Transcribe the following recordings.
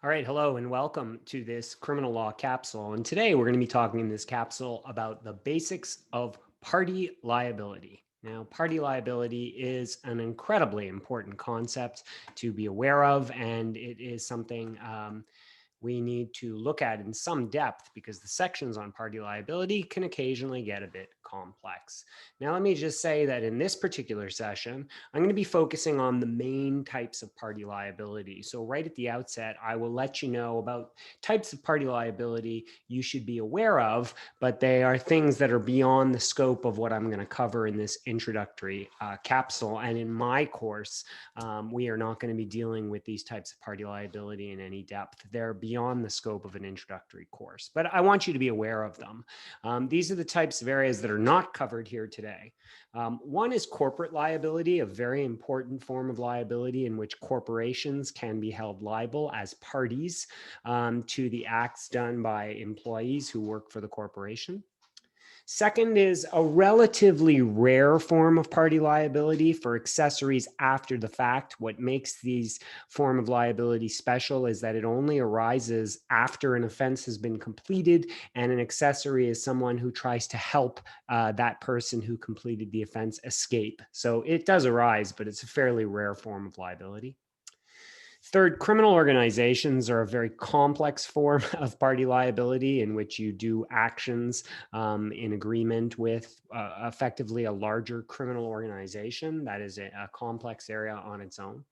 All right, hello and welcome to this criminal law capsule. And today we're going to be talking in this capsule about the basics of party liability. Now, party liability is an incredibly important concept to be aware of, and it is something we need to look at in some depth because the sections on party liability can occasionally get a bit complex. Now, let me just say that in this particular session, I'm going to be focusing on the main types of party liability. So right at the outset, I will let you know about types of party liability you should be aware of, but they are things that are beyond the scope of what I'm going to cover in this introductory capsule. And in my course, we are not going to be dealing with these types of party liability in any depth. They're beyond the scope of an introductory course, but I want you to be aware of them. These are the types of areas that are not covered here today. One is corporate liability, a very important form of liability in which corporations can be held liable as parties to the acts done by employees who work for the corporation. Second is a relatively rare form of party liability for accessories after the fact. What makes these form of liability special is that it only arises after an offense has been completed, and an accessory is someone who tries to help that person who completed the offense escape. So it does arise, but it's a fairly rare form of liability. Third, criminal organizations are a very complex form of party liability in which you do actions in agreement with effectively a larger criminal organization. That is a complex area on its own.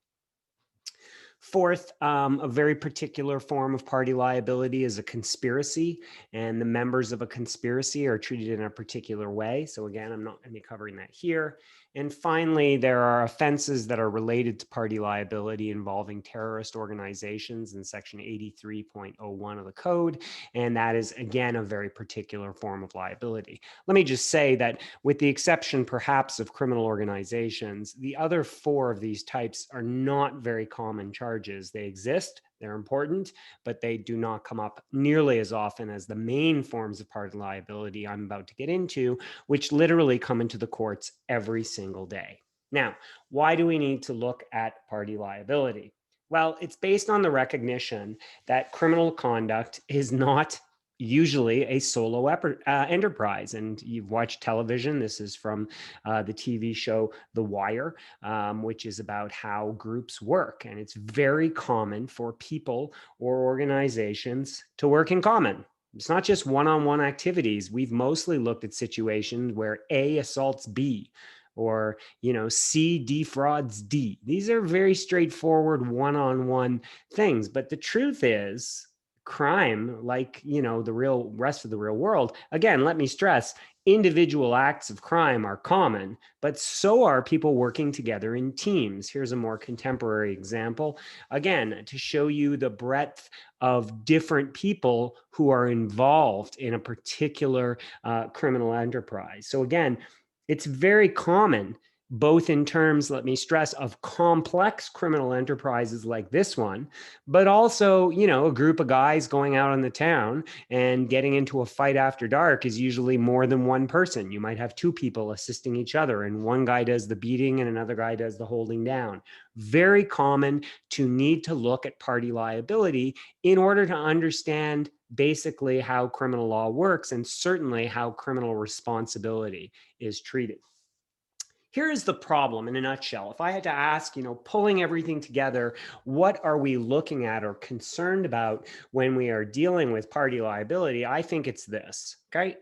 Fourth, a very particular form of party liability is a conspiracy, and the members of a conspiracy are treated in a particular way. So again, I'm not going to be covering that here. And finally, there are offenses that are related to party liability involving terrorist organizations in section 83.01 of the code. And that is, again, a very particular form of liability. Let me just say that with the exception perhaps of criminal organizations, the other four of these types are not very common charges. They exist, they're important, but they do not come up nearly as often as the main forms of party liability I'm about to get into, which literally come into the courts every single day. Now, why do we need to look at party liability? Well, it's based on the recognition that criminal conduct is not usually a solo enterprise. And you've watched television. This is from the TV show The Wire, which is about how groups work. And it's very common for people or organizations to work in common. It's not just one-on-one activities. We've mostly looked at situations where A assaults B, or C defrauds D. These are very straightforward one-on-one things. But the truth is, crime, like the real rest of the real world, again, let me stress, individual acts of crime are common, but so are people working together in teams. Here's a more contemporary example, again, to show you the breadth of different people who are involved in a particular criminal enterprise. So again, it's very common, both in terms, let me stress, of complex criminal enterprises like this one, but also, a group of guys going out on the town and getting into a fight after dark is usually more than one person. You might have two people assisting each other, and one guy does the beating and another guy does the holding down. Very common to need to look at party liability in order to understand basically how criminal law works, and certainly how criminal responsibility is treated. Here is the problem in a nutshell. If I had to ask, pulling everything together, what are we looking at or concerned about when we are dealing with party liability? I think it's this, okay?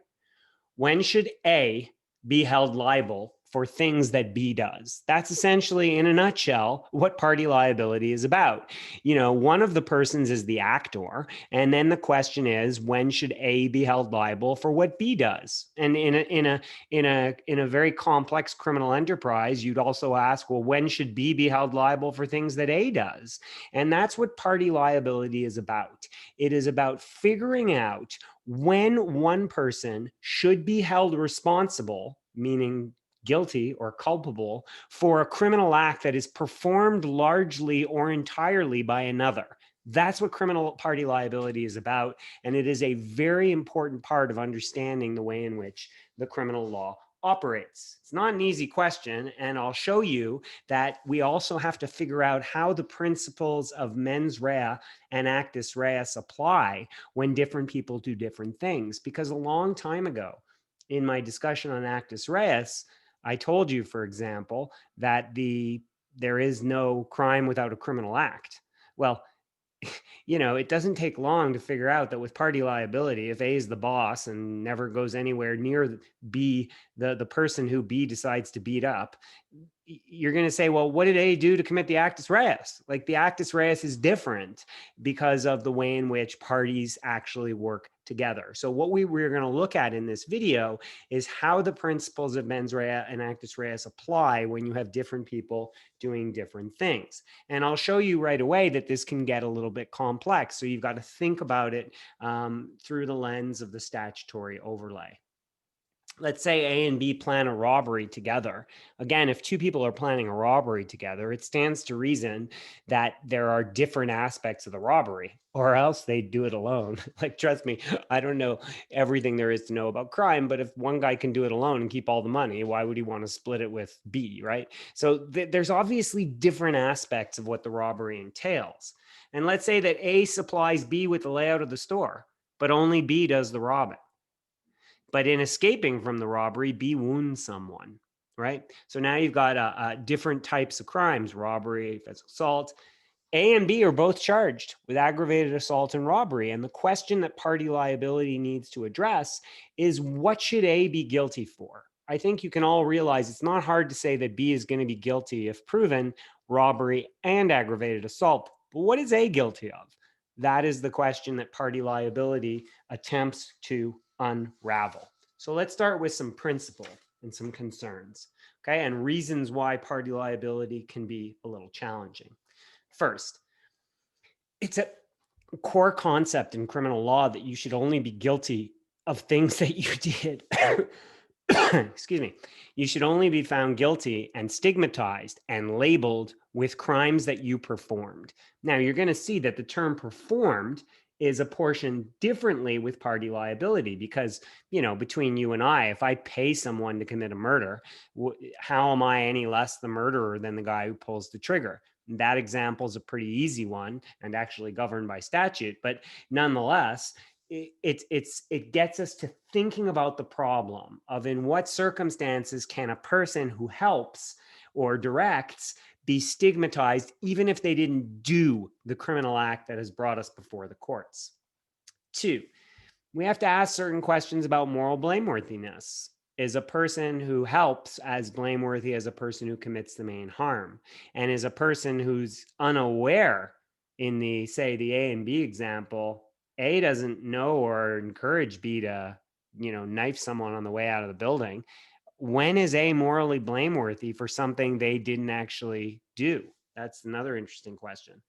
When should A be held liable for things that B does? That's essentially, in a nutshell, what party liability is about. One of the persons is the actor, and then the question is, when should A be held liable for what B does? And in a very complex criminal enterprise, you'd also ask, well, when should B be held liable for things that A does? And that's what party liability is about. It is about figuring out when one person should be held responsible, meaning guilty or culpable, for a criminal act that is performed largely or entirely by another. That's what criminal party liability is about, and it is a very important part of understanding the way in which the criminal law operates? It's not an easy question, and I'll show you that we also have to figure out how the principles of mens rea and actus reus apply when different people do different things. Because a long time ago, in my discussion on actus reus, I told you, for example, that there is no crime without a criminal act. Well, it doesn't take long to figure out that with party liability, if A is the boss and never goes anywhere near B, the person who B decides to beat up, you're going to say, well, what did A do to commit the actus reus? Like, the actus reus is different because of the way in which parties actually work together. So what we're going to look at in this video is how the principles of mens rea and actus reus apply when you have different people doing different things. And I'll show you right away that this can get a little bit complex. So you've got to think about it through the lens of the statutory overlay. Let's say A and B plan a robbery together. Again, if two people are planning a robbery together, it stands to reason that there are different aspects of the robbery, or else they'd do it alone. Like, trust me, I don't know everything there is to know about crime, but if one guy can do it alone and keep all the money, why would he want to split it with B, right? So there's obviously different aspects of what the robbery entails. And let's say that A supplies B with the layout of the store, but only B does the robbing. But in escaping from the robbery, B wounds someone, right? So now you've got different types of crimes: robbery, assault. A and B are both charged with aggravated assault and robbery. And the question that party liability needs to address is, what should A be guilty for? I think you can all realize it's not hard to say that B is going to be guilty if proven robbery and aggravated assault. But what is A guilty of? That is the question that party liability attempts to unravel. So let's start with some principle and some concerns, okay, and reasons why party liability can be a little challenging. First, it's a core concept in criminal law that you should only be guilty of things that you did. Excuse me. You should only be found guilty and stigmatized and labeled with crimes that you performed. Now, you're going to see that the term performed is apportioned differently with party liability because, between you and I, if I pay someone to commit a murder, how am I any less the murderer than the guy who pulls the trigger? That example is a pretty easy one and actually governed by statute, but nonetheless, it gets us to thinking about the problem of, in what circumstances can a person who helps or directs be stigmatized even if they didn't do the criminal act that has brought us before the courts. 2, we have to ask certain questions about moral blameworthiness. Is a person who helps as blameworthy as a person who commits the main harm? And is a person who's unaware, in the A and B example, A doesn't know or encourage B to, knife someone on the way out of the building, when is A morally blameworthy for something they didn't actually do? That's another interesting question.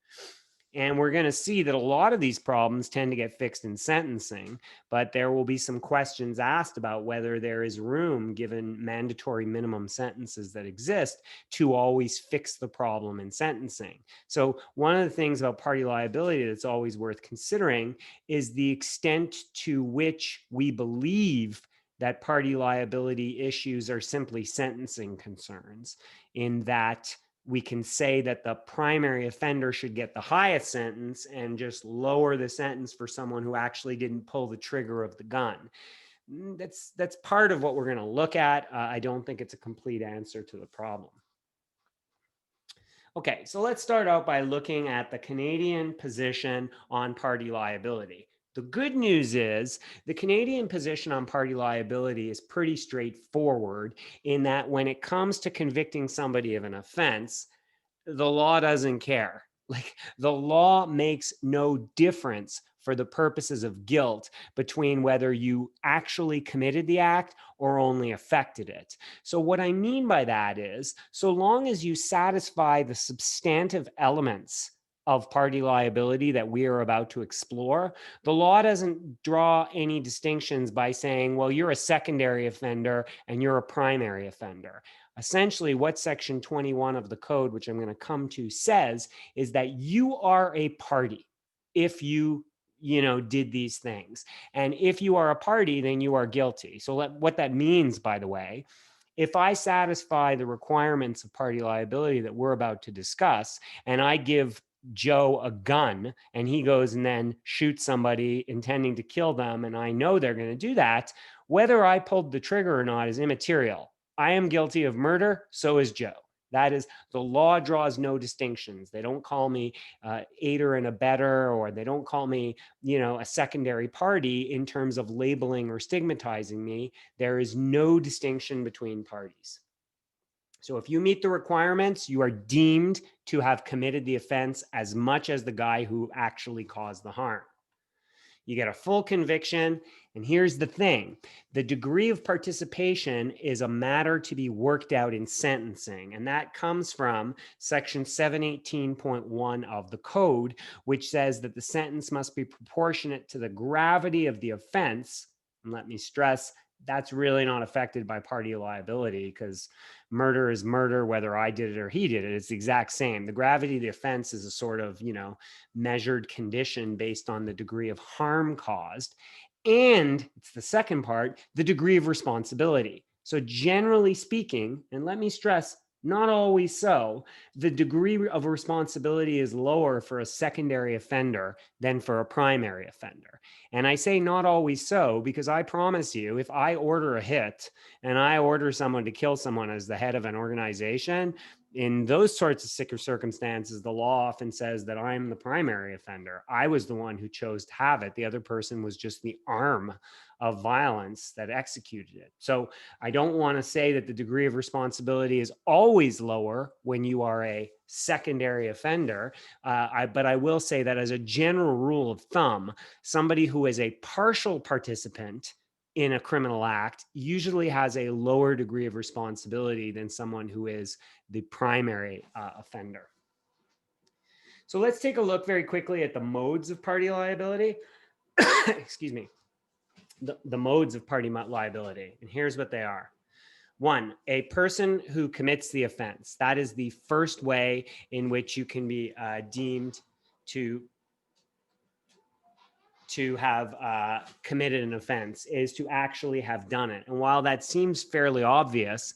And we're going to see that a lot of these problems tend to get fixed in sentencing, but there will be some questions asked about whether there is room, given mandatory minimum sentences that exist, to always fix the problem in sentencing. So one of the things about party liability that's always worth considering is the extent to which we believe that party liability issues are simply sentencing concerns, in that we can say that the primary offender should get the highest sentence and just lower the sentence for someone who actually didn't pull the trigger of the gun. That's part of what we're going to look at. I don't think it's a complete answer to the problem. Okay, so let's start out by looking at the Canadian position on party liability. The good news is the Canadian position on party liability is pretty straightforward, in that when it comes to convicting somebody of an offense, the law doesn't care. Like, the law makes no difference for the purposes of guilt between whether you actually committed the act or only affected it. So what I mean by that is, so long as you satisfy the substantive elements of party liability that we are about to explore, the law doesn't draw any distinctions by saying, well, you're a secondary offender and you're a primary offender. Essentially, what Section 21 of the code, which I'm going to come to, says is that you are a party if you did these things. And if you are a party, then you are guilty. So what that means, by the way, If I satisfy the requirements of party liability that we're about to discuss, and I give Joe a gun and he goes and then shoots somebody intending to kill them, and I know they're going to do that, whether I pulled the trigger or not is immaterial. I am guilty of murder, so is Joe. That is, the law draws no distinctions. They don't call me aider and abetter, or they don't call me, a secondary party in terms of labeling or stigmatizing me. There is no distinction between parties. So if you meet the requirements, you are deemed to have committed the offense as much as the guy who actually caused the harm. You get a full conviction. And here's the thing: the degree of participation is a matter to be worked out in sentencing. And that comes from section 718.1 of the code, which says that the sentence must be proportionate to the gravity of the offense. And let me stress, that's really not affected by party liability, because murder is murder, whether I did it or he did it. It's the exact same. The gravity of the offense is a sort of, measured condition based on the degree of harm caused. And it's the second part, the degree of responsibility. So generally speaking, and let me stress, not always so, the degree of responsibility is lower for a secondary offender than for a primary offender. And I say not always so because I promise you, if I order a hit and I order someone to kill someone as the head of an organization, in those sorts of circumstances, the law often says that I'm the primary offender. I was the one who chose to have it. The other person was just the arm of violence that executed it. So I don't want to say that the degree of responsibility is always lower when you are a secondary offender. But I will say that as a general rule of thumb, somebody who is a partial participant in a criminal act usually has a lower degree of responsibility than someone who is the primary offender. So let's take a look very quickly at the modes of party liability. Excuse me. The modes of party liability. And here's what they are. One, a person who commits the offense. That is the first way in which you can be deemed to have committed an offense, is to actually have done it. And while that seems fairly obvious,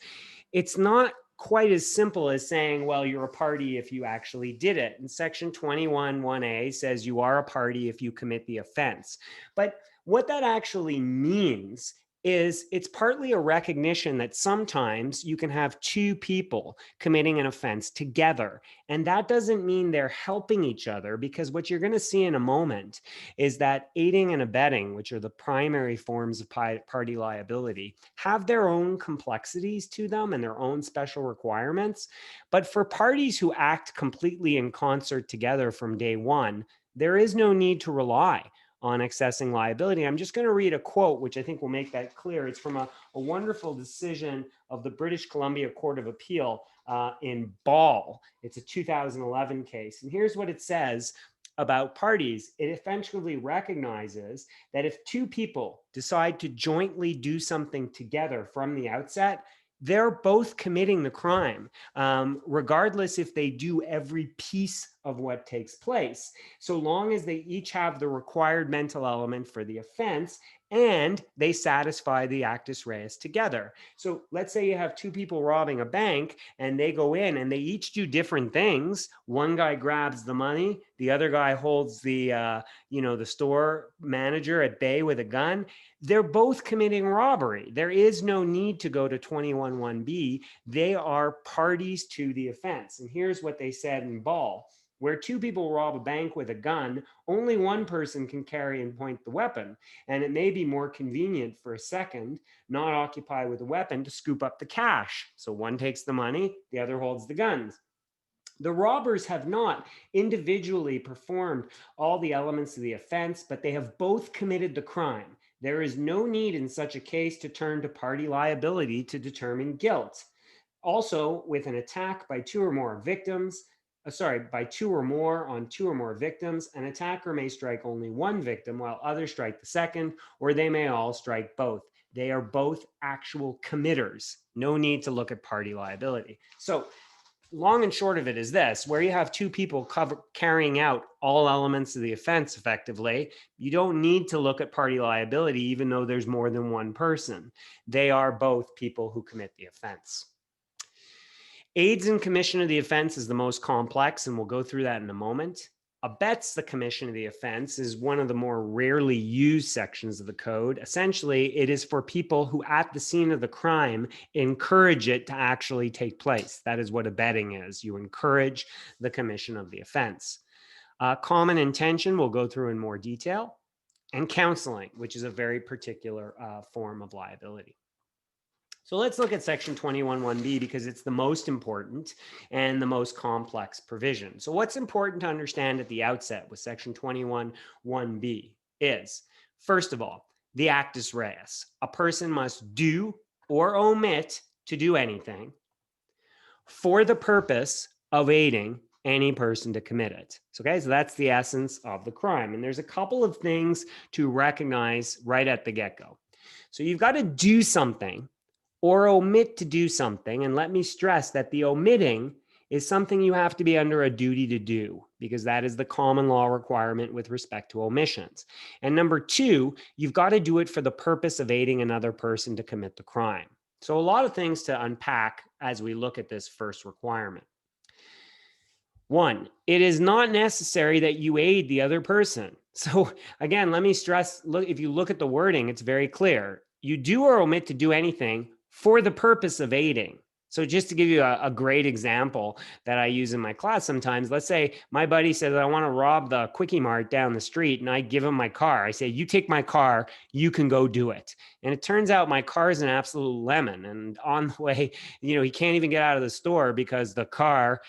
it's not quite as simple as saying, well, you're a party if you actually did it. And section 21(1)(a) says you are a party if you commit the offense. But what that actually means is it's partly a recognition that sometimes you can have two people committing an offense together. And that doesn't mean they're helping each other, because what you're going to see in a moment is that aiding and abetting, which are the primary forms of party liability, have their own complexities to them and their own special requirements. But for parties who act completely in concert together from day one, there is no need to rely on accessing liability. I'm just going to read a quote, which I think will make that clear. It's from a wonderful decision of the British Columbia Court of Appeal in Ball. It's a 2011 case. And here's what it says about parties. It effectively recognizes that if two people decide to jointly do something together from the outset, they're both committing the crime, regardless if they do every piece of what takes place, so long as they each have the required mental element for the offense and they satisfy the actus reus together. So let's say you have two people robbing a bank and they go in and they each do different things. One guy grabs the money, the other guy holds the store manager at bay with a gun. They're both committing robbery. There is no need to go to 21(1)(b). They are parties to the offense. And here's what they said in Ball. Where two people rob a bank with a gun, only one person can carry and point the weapon. And it may be more convenient for a second, not occupied with a weapon, to scoop up the cash. So one takes the money, the other holds the guns. The robbers have not individually performed all the elements of the offense, but they have both committed the crime. There is no need in such a case to turn to party liability to determine guilt. Also, with an attack by two or more victims, by two or more on two or more victims, an attacker may strike only one victim while others strike the second, or they may all strike both. They are both actual committers. No need to look at party liability. So long and short of it is this: where you have two people carrying out all elements of the offense effectively, you don't need to look at party liability, even though there's more than one person. They are both people who commit the offense. Aids in commission of the offense is the most complex, and we'll go through that in a moment. Abets the commission of the offense is one of the more rarely used sections of the code. Essentially, it is for people who at the scene of the crime encourage it to actually take place. That is what abetting is. You encourage the commission of the offense. Common intention we'll go through in more detail, and counseling, which is a very particular form of liability. So let's look at section 21(1)(b) because it's the most important and the most complex provision. So what's important to understand at the outset with section 21(1)(b) is, first of all, the actus reus. A person must do or omit to do anything for the purpose of aiding any person to commit it. So that's the essence of the crime. And there's a couple of things to recognize right at the get-go. So you've got to do something or omit to do something. And let me stress that the omitting is something you have to be under a duty to do, because that is the common law requirement with respect to omissions. And number two, you've got to do it for the purpose of aiding another person to commit the crime. So a lot of things to unpack as we look at this first requirement. One, it is not necessary that you aid the other person. So again, let me stress, look, if you look at the wording, it's very clear. You do or omit to do anything for the purpose of aiding. So just to give you a great example that I use in my class sometimes, let's say my buddy says, I want to rob the Quickie Mart down the street, and I give him my car. I say, you take my car, you can go do it. And it turns out my car is an absolute lemon. And on the way, he can't even get out of the store because the car,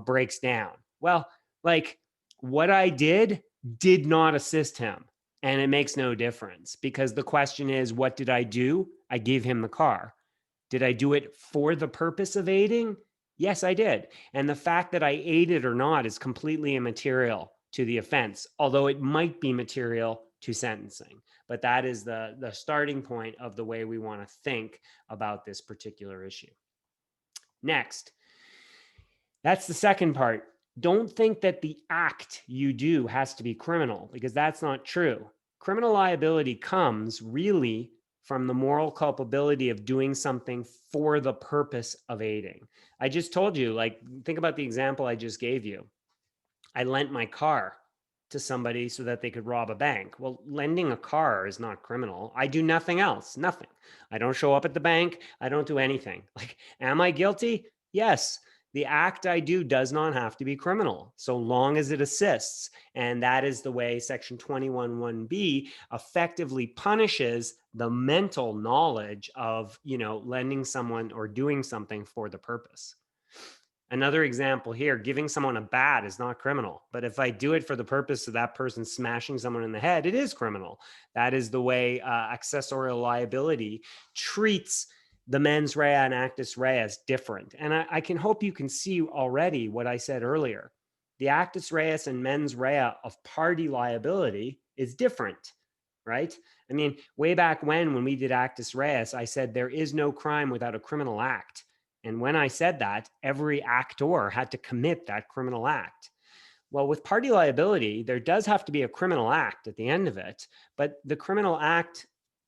breaks down. Well, like what I did not assist him. And it makes no difference, because the question is, what did I do? I gave him the car. Did I do it for the purpose of aiding? Yes, I did. And the fact that I aided or not is completely immaterial to the offense, although it might be material to sentencing. But that is the starting point of the way we want to think about this particular issue. Next, that's the second part. Don't think that the act you do has to be criminal, because that's not true. Criminal liability comes really from the moral culpability of doing something for the purpose of aiding. I just told you, think about the example I just gave you. I lent my car to somebody so that they could rob a bank. Well, lending a car is not criminal. I do nothing else, nothing. I don't show up at the bank. I don't do anything. Am I guilty? Yes. The act I do does not have to be criminal, so long as it assists. And that is the way section 21(1)(b) effectively punishes the mental knowledge of, lending someone or doing something for the purpose. Another example here, giving someone a bat is not criminal, but if I do it for the purpose of that person smashing someone in the head, it is criminal. That is the way accessorial liability treats the mens rea and actus reus different. And I can hope you can see already what I said earlier. The actus reus and mens rea of party liability is different, right? I mean, way back when we did actus reus, I said there is no crime without a criminal act. And when I said that, every actor had to commit that criminal act. Well, with party liability, there does have to be a criminal act at the end of it, but the criminal act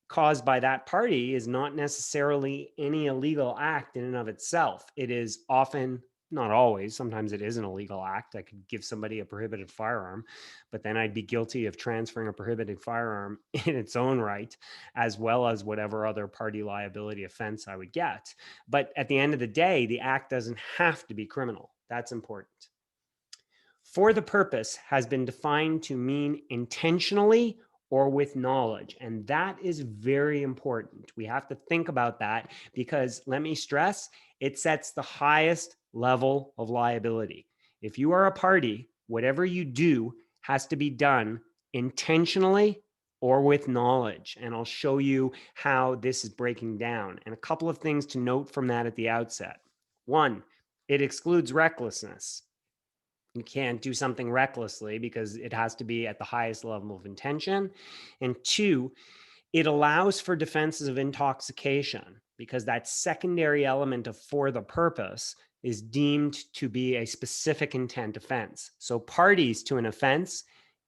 caused by that party is not necessarily any illegal act in and of itself. It is often, not always, sometimes it is an illegal act. I could give somebody a prohibited firearm, but then I'd be guilty of transferring a prohibited firearm in its own right, as well as whatever other party liability offense I would get. But at the end of the day, the act doesn't have to be criminal. That's important. For the purpose has been defined to mean intentionally or with knowledge. And that is very important. We have to think about that, because let me stress, it sets the highest level of liability. If you are a party, whatever you do has to be done intentionally or with knowledge. And I'll show you how this is breaking down. And a couple of things to note from that at the outset. One, it excludes recklessness. You can't do something recklessly because it has to be at the highest level of intention. And two, it allows for defenses of intoxication, because that secondary element of for the purpose is deemed to be a specific intent offense. So parties to an offense,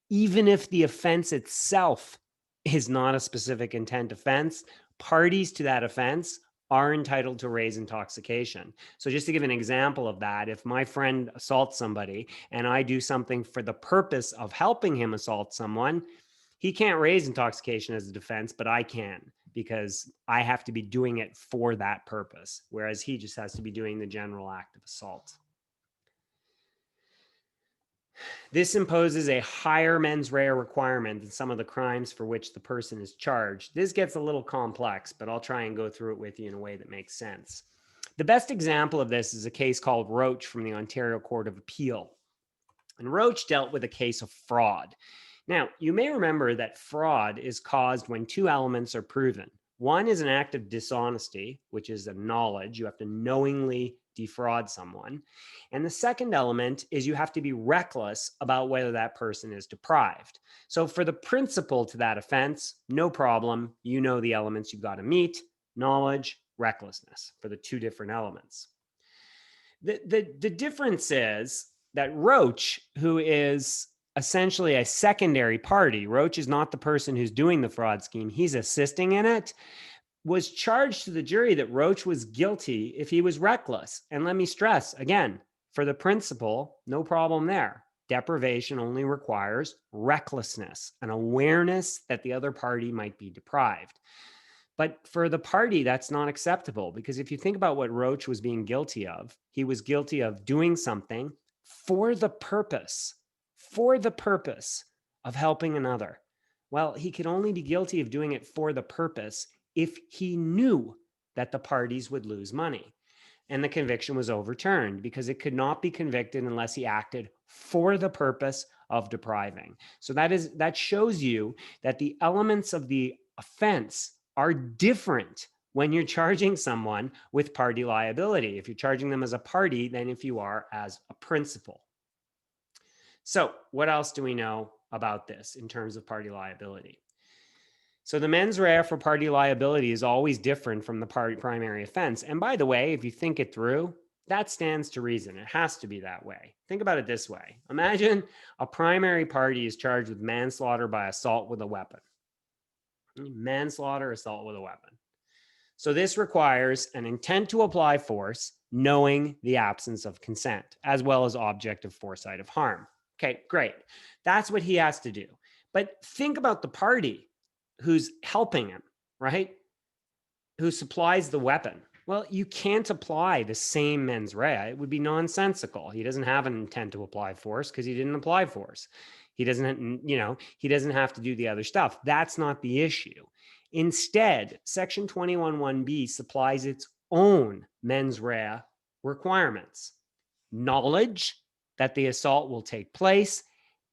even if the offense itself is not a specific intent offense, parties to that offense are entitled to raise intoxication. So just to give an example of that, if my friend assaults somebody and I do something for the purpose of helping him assault someone, he can't raise intoxication as a defense, but I can, because I have to be doing it for that purpose, whereas he just has to be doing the general act of assault. This imposes a higher mens rea requirement than some of the crimes for which the person is charged. This gets a little complex, but I'll try and go through it with you in a way that makes sense. The best example of this is a case called Roach from the Ontario Court of Appeal. And Roach dealt with a case of fraud. Now, you may remember that fraud is caused when two elements are proven. One is an act of dishonesty, which is a knowledge. You have to knowingly defraud someone. And the second element is you have to be reckless about whether that person is deprived. So for the principle to that offense, no problem. You know the elements you've got to meet: knowledge, recklessness, for the two different elements. The difference is that Roach, who is essentially a secondary party, Roach is not the person who's doing the fraud scheme, he's assisting in it, was charged to the jury that Roach was guilty if he was reckless. And let me stress again, for the principle, no problem there. Deprivation only requires recklessness, an awareness that the other party might be deprived. But for the party, that's not acceptable, because if you think about what Roach was being guilty of, he was guilty of doing something for the purpose of helping another. Well, he could only be guilty of doing it for the purpose if he knew that the parties would lose money. And the conviction was overturned because it could not be convicted unless he acted for the purpose of depriving. So that shows you that the elements of the offense are different when you're charging someone with party liability. If you're charging them as a party, than if you are as a principal. So what else do we know about this in terms of party liability? So the mens rea for party liability is always different from the primary offense. And by the way, if you think it through, that stands to reason. It has to be that way. Think about it this way. Imagine a primary party is charged with manslaughter by assault with a weapon. Manslaughter, assault with a weapon. So this requires an intent to apply force, knowing the absence of consent, as well as objective foresight of harm. Okay, great. That's what he has to do. But think about the party who's helping him, right? Who supplies the weapon. Well, you can't apply the same mens rea. It would be nonsensical. He doesn't have an intent to apply force because he didn't apply force. He doesn't, he doesn't have to do the other stuff. That's not the issue. Instead, Section 21(1)B supplies its own mens rea requirements: knowledge that the assault will take place,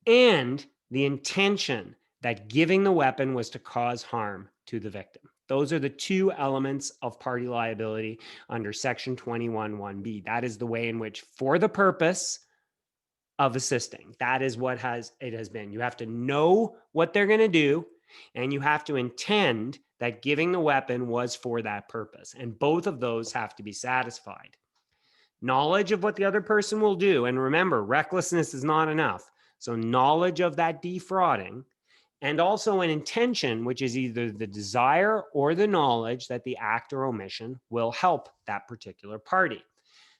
and the intention that giving the weapon was to cause harm to the victim. Those are the two elements of party liability under Section 21(1)B. That is the way in which, for the purpose of assisting, that is what it has been. You have to know what they're going to do, and you have to intend that giving the weapon was for that purpose. And both of those have to be satisfied. Knowledge of what the other person will do. And remember, recklessness is not enough. So knowledge of that defrauding, and also an intention, which is either the desire or the knowledge that the act or omission will help that particular party.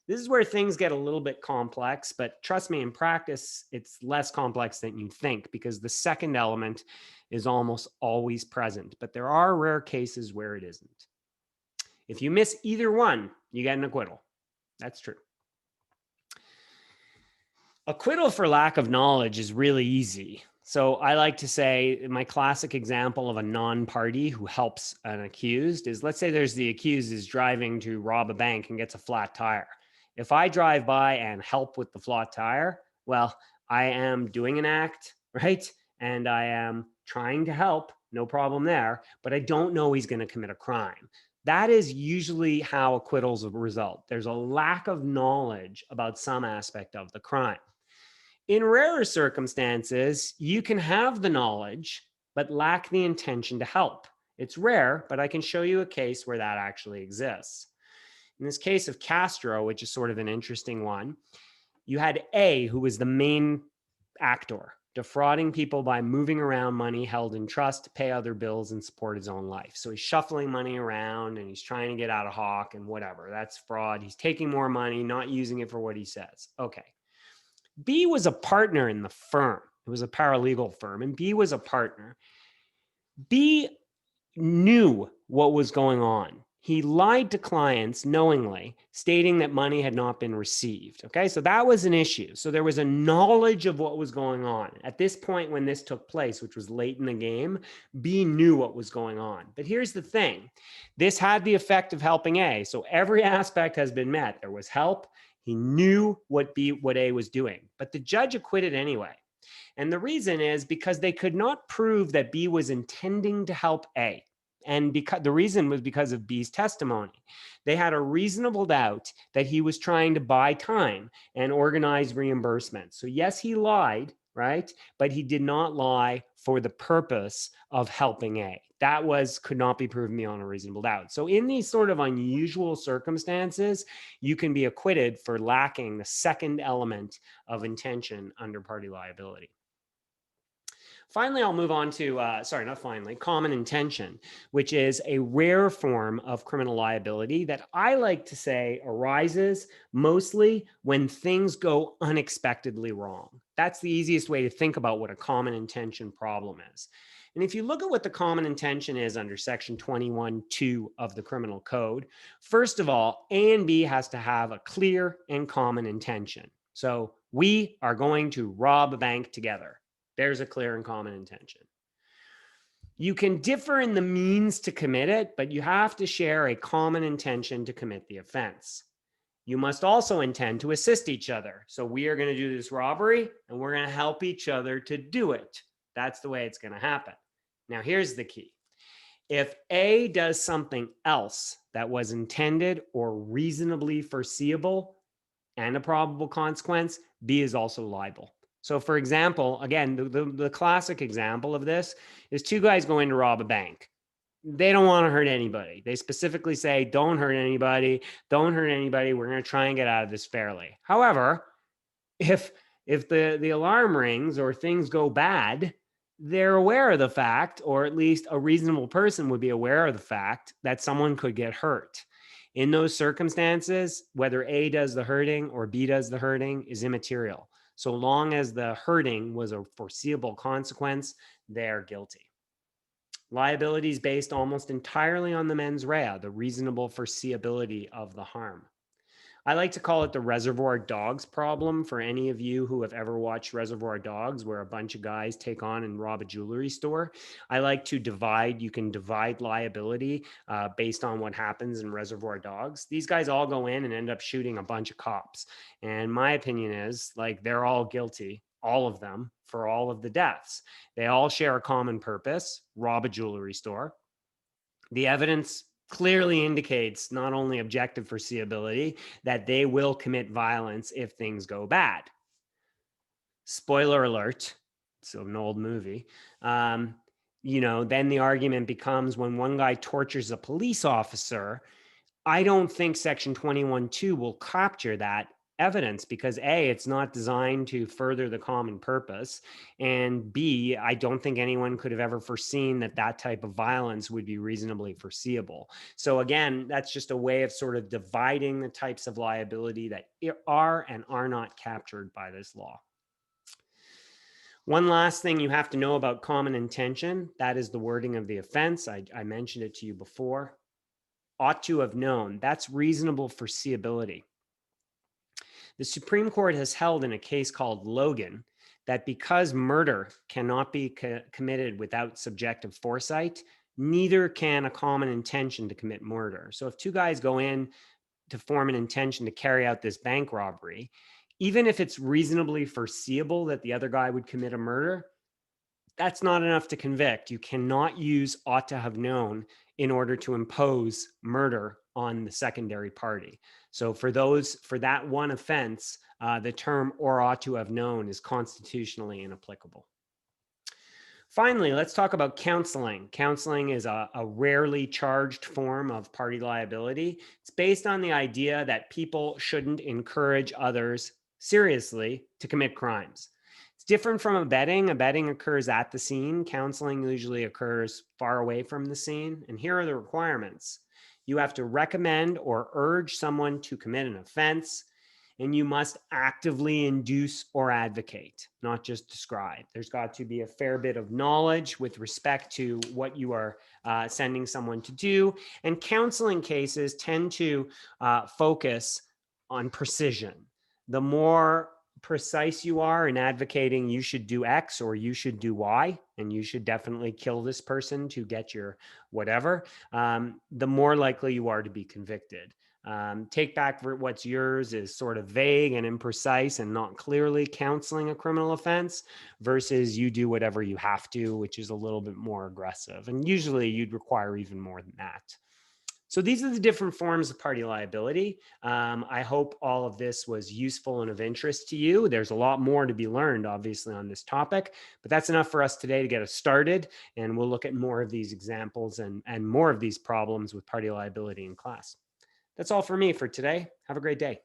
This is where things get a little bit complex, but trust me, in practice, it's less complex than you think, because the second element is almost always present, but there are rare cases where it isn't. If you miss either one, you get an acquittal. That's true. Acquittal for lack of knowledge is really easy. So I like to say my classic example of a non-party who helps an accused is, let's say the accused is driving to rob a bank and gets a flat tire. If I drive by and help with the flat tire, well, I am doing an act, right? And I am trying to help, no problem there, but I don't know he's going to commit a crime. That is usually how acquittals result. There's a lack of knowledge about some aspect of the crime. In rarer circumstances, you can have the knowledge, but lack the intention to help. It's rare, but I can show you a case where that actually exists. In this case of Castro, which is sort of an interesting one, you had A, who was the main actor, defrauding people by moving around money held in trust to pay other bills and support his own life. So he's shuffling money around and he's trying to get out of hock and whatever. That's fraud. He's taking more money, not using it for what he says. Okay. B was a partner in the firm. It was a paralegal firm, and B was a partner. B knew what was going on. He lied to clients knowingly, stating that money had not been received. Okay, so that was an issue. So there was a knowledge of what was going on. At this point, when this took place, which was late in the game, B knew what was going on. But here's the thing, this had the effect of helping A. So every aspect has been met. There was help. He knew what A was doing, but the judge acquitted anyway. And the reason is because they could not prove that B was intending to help A. And because the reason was because of B's testimony. They had a reasonable doubt that he was trying to buy time and organize reimbursement. So yes, he lied, right? But he did not lie for the purpose of helping A. That could not be proven beyond a reasonable doubt. So in these sort of unusual circumstances, you can be acquitted for lacking the second element of intention under party liability. Finally, I'll move on to, common intention, which is a rare form of criminal liability that I like to say arises mostly when things go unexpectedly wrong. That's the easiest way to think about what a common intention problem is. And if you look at what the common intention is under section 21(2) of the criminal code, first of all, A and B has to have a clear and common intention. So we are going to rob a bank together. There's a clear and common intention. You can differ in the means to commit it, but you have to share a common intention to commit the offense. You must also intend to assist each other. So we are going to do this robbery and we're going to help each other to do it. That's the way it's going to happen. Now, here's the key. If A does something else that was intended or reasonably foreseeable and a probable consequence, B is also liable. So for example, again, the classic example of this is two guys going to rob a bank. They don't want to hurt anybody. They specifically say, don't hurt anybody. Don't hurt anybody. We're going to try and get out of this fairly. However, if the alarm rings or things go bad, they're aware of the fact, or at least a reasonable person would be aware of the fact that someone could get hurt. In those circumstances, whether A does the hurting or B does the hurting is immaterial. So long as the hurting was a foreseeable consequence, they're guilty. Liability is based almost entirely on the mens rea, the reasonable foreseeability of the harm. I like to call it the Reservoir Dogs problem for any of you who have ever watched Reservoir Dogs, where a bunch of guys take on and rob a jewelry store. I like to you can divide liability based on what happens in Reservoir Dogs. These guys all go in and end up shooting a bunch of cops. And my opinion is, like, they're all guilty, all of them, for all of the deaths. They all share a common purpose, rob a jewelry store. The evidence clearly indicates not only objective foreseeability, that they will commit violence if things go bad. Spoiler alert, it's an old movie. Then the argument becomes when one guy tortures a police officer, I don't think section 21(2) will capture that evidence because A, it's not designed to further the common purpose, and B, I don't think anyone could have ever foreseen that type of violence would be reasonably foreseeable. So again, that's just a way of sort of dividing the types of liability that are and are not captured by this law. One last thing you have to know about common intention, that is the wording of the offense. I mentioned it to you before. Ought to have known, that's reasonable foreseeability. The Supreme Court has held in a case called Logan that because murder cannot be committed without subjective foresight, neither can a common intention to commit murder. So if two guys go in to form an intention to carry out this bank robbery, even if it's reasonably foreseeable that the other guy would commit a murder, that's not enough to convict. You cannot use ought to have known in order to impose murder on the secondary party. So for that one offense, the term or ought to have known is constitutionally inapplicable. Finally, let's talk about counseling. Counseling is a rarely charged form of party liability. It's based on the idea that people shouldn't encourage others seriously to commit crimes. It's different from abetting. Abetting occurs at the scene. Counseling usually occurs far away from the scene. And here are the requirements: you have to recommend or urge someone to commit an offense, and you must actively induce or advocate, not just describe. There's got to be a fair bit of knowledge with respect to what you are sending someone to do. And counseling cases tend to focus on precision. The more precise you are in advocating you should do X or you should do Y, and you should definitely kill this person to get your whatever, the more likely you are to be convicted. Take back what's yours is sort of vague and imprecise and not clearly counseling a criminal offense, versus you do whatever you have to, which is a little bit more aggressive. And usually you'd require even more than that. So these are the different forms of party liability. I hope all of this was useful and of interest to you. There's a lot more to be learned, obviously, on this topic, but that's enough for us today to get us started. And we'll look at more of these examples and more of these problems with party liability in class. That's all for me for today. Have a great day.